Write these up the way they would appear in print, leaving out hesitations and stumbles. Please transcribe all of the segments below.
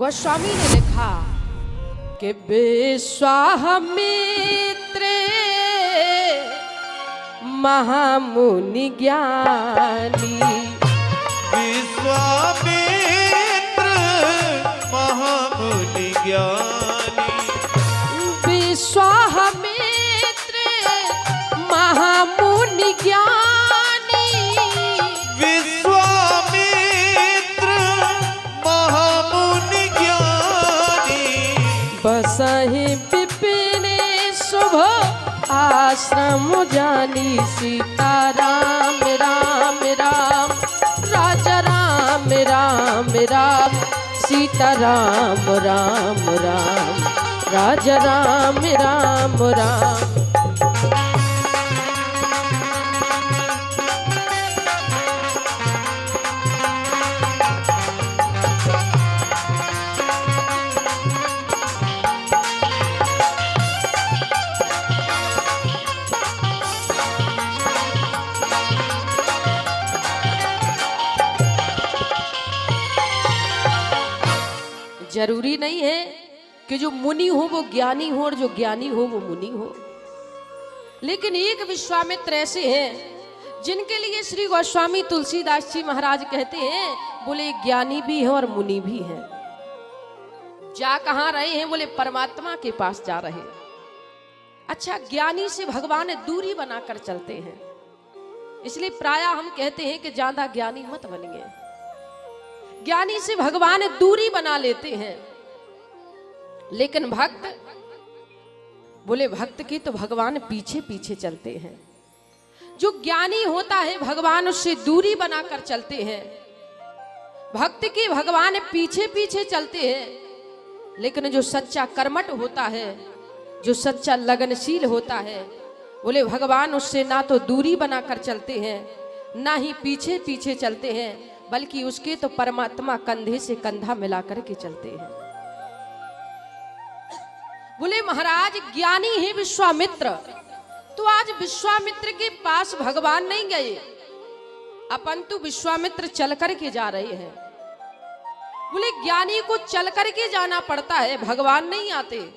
गोस्वामी ने लिखा कि विश्वामित्र महामुनि ज्ञानी, विश्वामित्र महामुनि ज्ञानी, विश्वामित्र महामुनि ज्ञानी, विश्वामित्र महामुनि ज्ञानी, बसहि विपिन शुभ आश्रम जानी। सीता राम राम राम राजा राम राम राम, सीता राम राम राम राजा राम राम राम। जरूरी नहीं है कि जो मुनि हो वो ज्ञानी हो और जो ज्ञानी हो वो मुनि हो, लेकिन एक विश्वामित्र ऐसे हैं जिनके लिए श्री गोस्वामी तुलसीदास जी महाराज कहते हैं, बोले ज्ञानी भी है और मुनि भी है। जा कहाँ रहे हैं? बोले परमात्मा के पास जा रहे हैं। अच्छा, ज्ञानी से भगवान दूरी बनाकर चलते हैं, इसलिए प्रायः हम कहते हैं कि ज्यादा ज्ञानी मत बनिए। ज्ञानी से भगवान दूरी बना लेते हैं, लेकिन भक्त, बोले भक्त की तो भगवान पीछे पीछे चलते हैं। जो ज्ञानी होता है भगवान उससे दूरी बनाकर चलते हैं, भक्त की भगवान पीछे पीछे चलते हैं। लेकिन जो सच्चा कर्मठ होता है, जो सच्चा लगनशील होता है, बोले भगवान उससे ना तो दूरी बनाकर चलते हैं, ना ही पीछे पीछे चलते हैं, बल्कि उसके तो परमात्मा कंधे से कंधा मिलाकर के चलते हैं। बोले महाराज ज्ञानी है विश्वामित्र, तो आज विश्वामित्र के पास भगवान नहीं गए, अपंतु विश्वामित्र चल करके जा रहे हैं। बोले ज्ञानी को चल करके जाना पड़ता है, भगवान नहीं आते।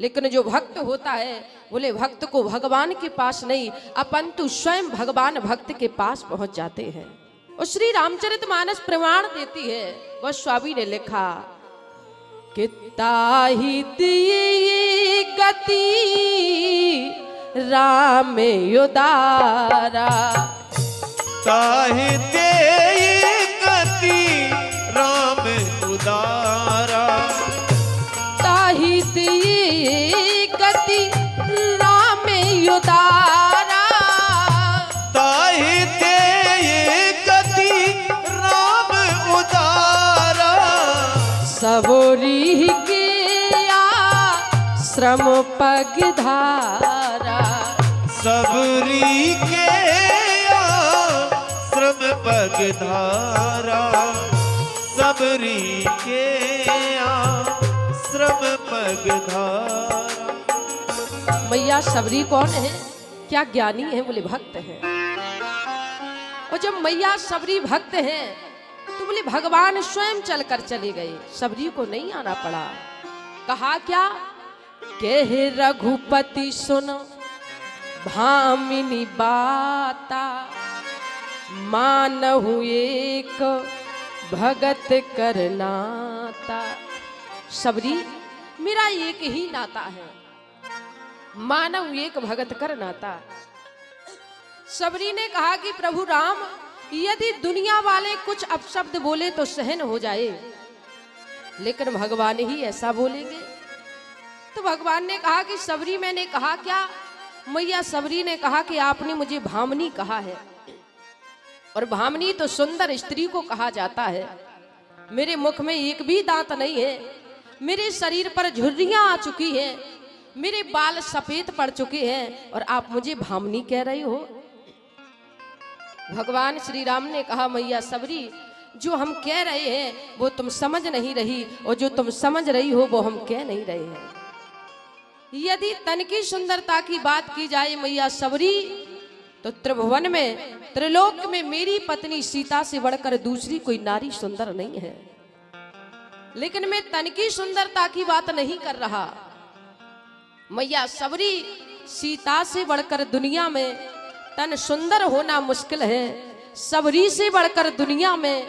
लेकिन जो भक्त होता है, बोले भक्त को भगवान के पास नहीं, अपंतु स्वयं भगवान भक्त के पास पहुंच जाते हैं। और श्री रामचरितमानस प्रमाण देती है, गोस्वामी ने लिखा कि ताहि दिए गति राम उदारा, ताहि दिए गति राम उदारा, ताहि दिए गति राम उदारा, ताहि दिए गति राम उदारा, सबोरी के आश्रम पगधारा, सबरी के आश्रम पगधारा, सबरी के आश्रम पगधारा। मैया सबरी कौन है? क्या ज्ञानी है? बोले भक्त है। और जब मैया सबरी भक्त है तो बोले भगवान स्वयं चलकर चले गए, सबरी को नहीं आना पड़ा। कहा क्या? कह रघुपति सुनो भामिनी बाता, मानहु एक भगत करनाता। सबरी मेरा एक ही नाता है, मानव एक भगत कर नाता। सबरी ने कहा कि प्रभु राम, यदि दुनिया वाले कुछ अपशब्द बोले तो सहन हो जाए, लेकिन भगवान ही ऐसा बोलेंगे। तो भगवान ने कहा कि सबरी, मैंने कहा क्या? मैया सबरी ने कहा कि आपने मुझे भामनी कहा है, और भामनी तो सुंदर स्त्री को कहा जाता है। मेरे मुख में एक भी दांत नहीं है, मेरे शरीर पर झुर्रियां आ चुकी हैं, मेरे बाल सफेद पड़ चुके हैं, और आप मुझे भामनी कह रही हो। भगवान श्री राम ने कहा, मैया सबरी, जो हम कह रहे हैं वो तुम समझ नहीं रही, और जो तुम समझ रही हो वो हम कह नहीं रहे हैं। यदि तन की सुंदरता की बात की जाए मैया सबरी, तो त्रिभुवन में, त्रिलोक में मेरी पत्नी सीता से बढ़कर दूसरी कोई नारी सुंदर नहीं है। लेकिन मैं तन की सुंदरता की बात नहीं कर रहा। मैया सबरी सीता से बढ़कर दुनिया में तन सुंदर होना मुश्किल है, सबरी से बढ़कर दुनिया में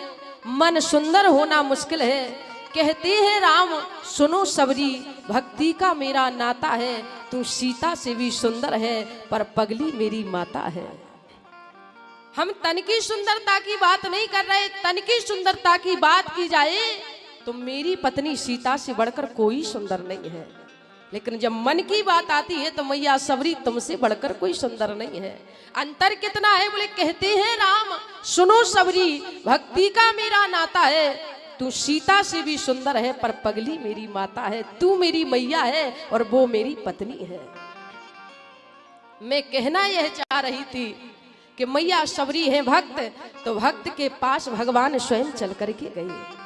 मन सुंदर होना मुश्किल है। कहते हैं राम सुनो सबरी, भक्ति का मेरा नाता है, तू सीता से भी सुंदर है पर पगली मेरी माता है। हम तन की सुंदरता की बात नहीं कर रहे, तन की सुंदरता की बात की जाए तो मेरी पत्नी सीता से बढ़कर कोई सुंदर नहीं है। लेकिन जब मन की बात आती है तो मैया सबरी तुमसे बढ़कर कोई सुंदर नहीं है। अंतर कितना है? बोले कहते हैं राम सुनो सबरी, भक्ति का मेरा नाता है, तू सीता से भी सुंदर है पर पगली मेरी माता है। तू मेरी मैया है और वो मेरी पत्नी है। मैं कहना यह चाह रही थी कि मैया सबरी है भक्त, तो भक्त के पास भगवान स्वयं चल करके गए।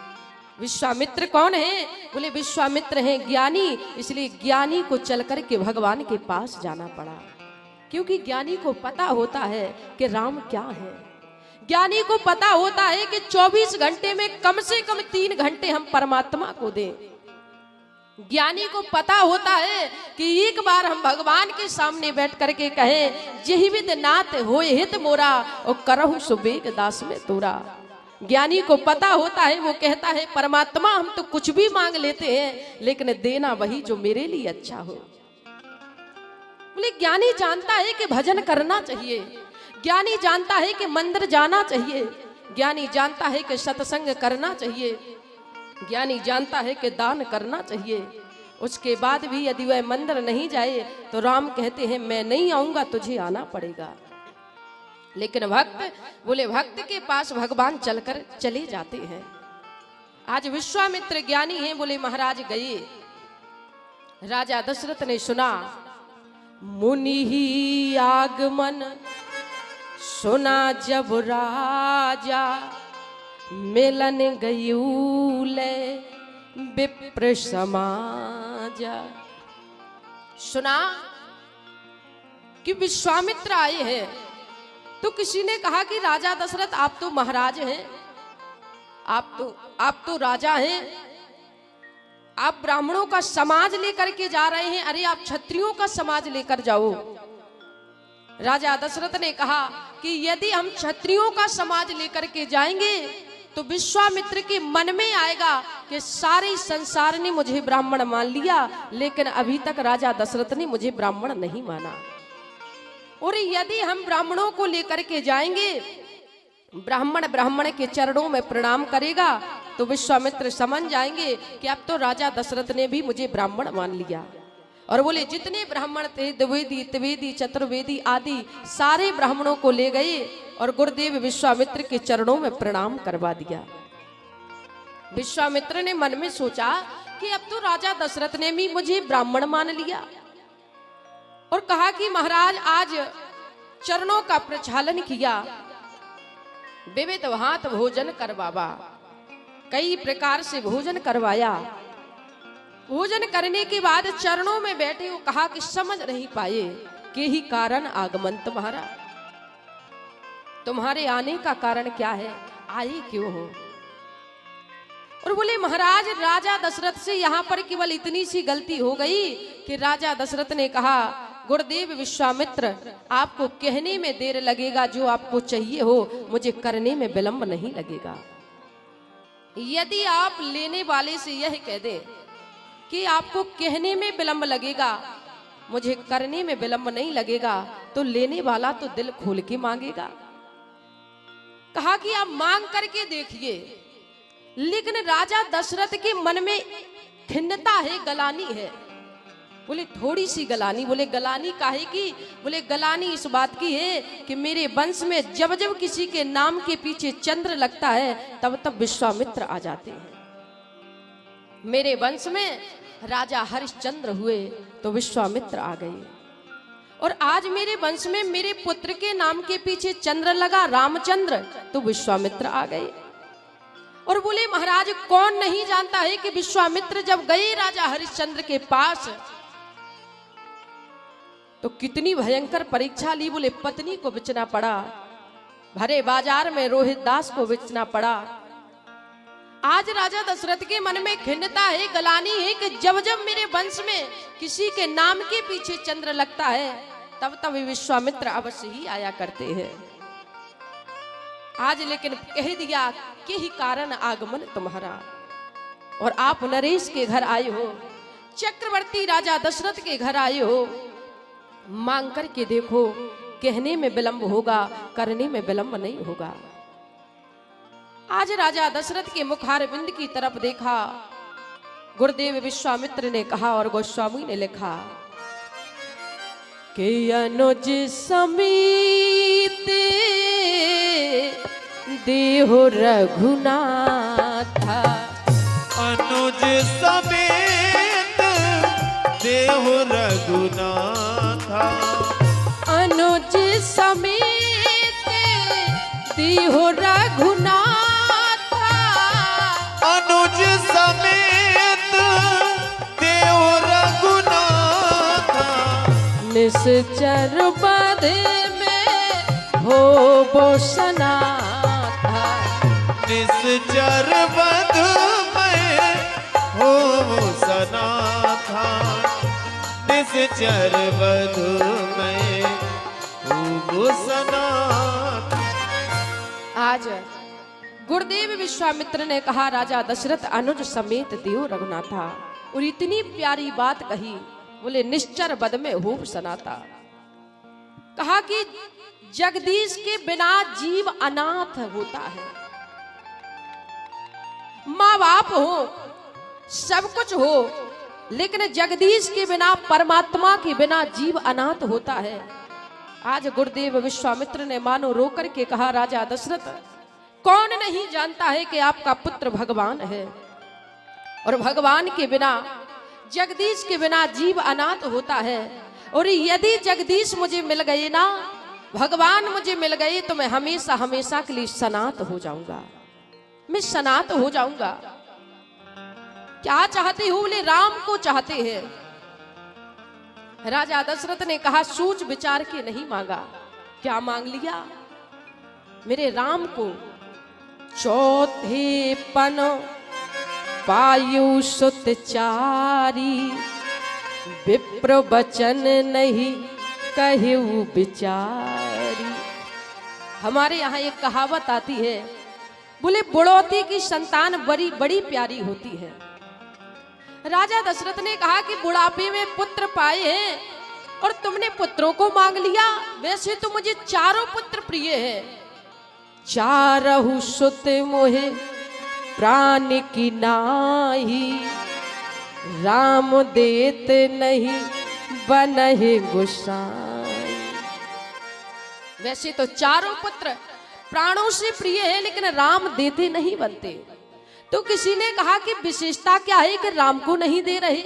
विश्वामित्र कौन है? बोले विश्वामित्र हैं ज्ञानी, इसलिए ज्ञानी को चल करके भगवान के पास जाना पड़ा, क्योंकि ज्ञानी को पता होता है कि राम क्या है। ज्ञानी को पता होता है कि 24 घंटे में कम से कम 3 घंटे हम परमात्मा को दें। ज्ञानी को पता होता है कि एक बार हम भगवान के सामने बैठ करके कहें जही विद नाथ होए हित मोरा और करहु सुबेग दास में तोरा। ज्ञानी को पता होता है, वो कहता है परमात्मा हम तो कुछ भी मांग लेते हैं लेकिन देना वही जो मेरे लिए अच्छा हो। बोले ज्ञानी जानता है कि भजन करना चाहिए, ज्ञानी जानता है कि मंदिर जाना चाहिए, ज्ञानी जानता है कि सत्संग करना चाहिए, ज्ञानी जानता है कि दान करना चाहिए। उसके बाद भी यदि वह मंदिर नहीं जाए तो राम कहते हैं मैं नहीं आऊंगा, तुझे आना पड़ेगा। लेकिन भक्त, बोले भक्त के पास भगवान चलकर चले जाते हैं। आज विश्वामित्र ज्ञानी हैं, बोले महाराज गए। राजा दशरथ ने सुना मुनि ही आगमन, सुना जब राजा मिलन गयूले विप्र समाजा। सुना कि विश्वामित्र आए हैं, तो किसी ने कहा कि राजा दशरथ आप तो महाराज हैं, आप तो राजा हैं, आप ब्राह्मणों का समाज लेकर के जा रहे हैं, अरे आप क्षत्रियों का समाज लेकर जाओ। राजा दशरथ ने कहा कि यदि हम क्षत्रियों का समाज लेकर के जाएंगे तो विश्वामित्र के मन में आएगा कि सारे संसार ने मुझे ब्राह्मण मान लिया, लेकिन अभी तक राजा दशरथ ने मुझे ब्राह्मण नहीं माना। और यदि हम ब्राह्मणों को लेकर के जाएंगे, ब्राह्मण के चरणों में प्रणाम करेगा तो विश्वामित्र समझ जाएंगे कि अब तो राजा दशरथ ने भी मुझे ब्राह्मण मान लिया। और बोले जितने ब्राह्मण थे द्विवेदी, त्रिवेदी, चतुर्वेदी आदि सारे ब्राह्मणों को ले गए और गुरुदेव विश्वामित्र के चरणों में प्रणाम करवा दिया। विश्वामित्र ने मन में सोचा कि अब तो राजा दशरथ ने भी मुझे ब्राह्मण मान लिया, और कहा कि महाराज आज चरणों का प्रक्षालन किया, विविध भांत भोजन करवावा, कई प्रकार से भोजन करवाया। भोजन करने के बाद चरणों में बैठे वो कहा कि समझ नहीं पाए कि ही कारण आगमन तुम्हारा, तुम्हारे आने का कारण क्या है, आए क्यों हो। और बोले महाराज राजा दशरथ से यहाँ पर केवल इतनी सी गलती हो गई कि राजा दशरथ ने कहा गुरुदेव विश्वामित्र आपको कहने में देर लगेगा, जो आपको चाहिए हो मुझे करने में विलंब नहीं लगेगा। यदि आप लेने वाले से यह कह दे कि आपको कहने में विलंब लगेगा, मुझे करने में विलंब नहीं लगेगा, तो लेने वाला तो दिल खोल के मांगेगा। कहा कि आप मांग करके देखिए। लेकिन राजा दशरथ के मन में खिन्नता है, गलानी है। बोले थोड़ी सी गलानी। बोले गलानी काहे की? बोले गलानी इस बात की है कि मेरे वंश में जब जब किसी के नाम के पीछे चंद्र लगता है तब तब विश्वामित्र आ जाते हैं। मेरे वंश में राजा हरिश्चंद्र हुए तो विश्वामित्र आ गए, और आज मेरे वंश में मेरे पुत्र के नाम के पीछे चंद्र लगा रामचंद्र, तो विश्वामित्र आ गए। और बोले महाराज कौन नहीं जानता है कि विश्वामित्र जब गए राजा हरिश्चंद्र के पास तो कितनी भयंकर परीक्षा ली। बोले पत्नी को बेचना पड़ा, भरे बाजार में रोहित दास को बेचना पड़ा, आज राजा दशरथ के मन में खिन्नता है, गलानी है कि जब जब मेरे वंश में किसी के नाम के पीछे चंद्र लगता है तब तब विश्वामित्र अवश्य ही आया करते हैं। आज लेकिन कह दिया कि ही कारण आगमन तुम्हारा, और आप नरेश के घर आए हो, चक्रवर्ती राजा दशरथ के घर आए हो। मांग करके देखो, कहने में विलंब होगा, करने में विलंब नहीं होगा। आज राजा दशरथ के मुखारविंद की तरफ देखा, गुरुदेव विश्वामित्र ने कहा और गोस्वामी ने लिखा कि अनुज समीत देहो रघुनाथा, अनुज समेत देहो रघुनाथा, अनुज समेत देहो रघुनाथा, अनुज समेत देहो रघुनाथा, निश्चर बध में हो वो सनाथा, निश्चर बध में हो सनाथा, निश्चर बध में हो सनाथा। आज गुरुदेव विश्वामित्र ने कहा राजा दशरथ अनुज समेत देव रघुनाथा, और इतनी प्यारी बात कही, बोले निश्चर बद में हो सनाता। कहा कि जगदीश के बिना जीव अनाथ होता है। माँ बाप हो, सब कुछ हो, लेकिन जगदीश के बिना, परमात्मा के बिना जीव अनाथ होता है। आज गुरुदेव विश्वामित्र ने मानो रोकर के कहा राजा दशरथ, कौन नहीं जानता है कि आपका पुत्र भगवान है, और भगवान के बिना, जगदीश के बिना जीव अनाथ होता है। और यदि जगदीश मुझे मिल गए ना, भगवान मुझे मिल गए, तो मैं हमेशा हमेशा के लिए सनात हो जाऊंगा, मैं सनात हो जाऊंगा। क्या चाहते हो? बोले राम को चाहते हैं। राजा दशरथ ने कहा सोच विचार के नहीं मांगा, क्या मांग लिया? मेरे राम को चौथे पन पायु सुत चारी, विप्र वचन नहीं कहु बिचारी। हमारे यहाँ एक कहावत आती है, बोले बुढ़ौती की संतान बड़ी बड़ी प्यारी होती है। राजा दशरथ ने कहा कि बुढ़ापे में पुत्र पाए हैं और तुमने पुत्रों को मांग लिया। वैसे तो मुझे चारों पुत्र प्रिय है, चारहु सुत मोहे प्राण की नाही, राम देत नहीं बनहि गोसाई। वैसे तो चारों पुत्र प्राणों से प्रिय है, लेकिन राम देते नहीं बनते। तो किसी ने कहा कि विशेषता क्या है कि राम को नहीं दे रहे?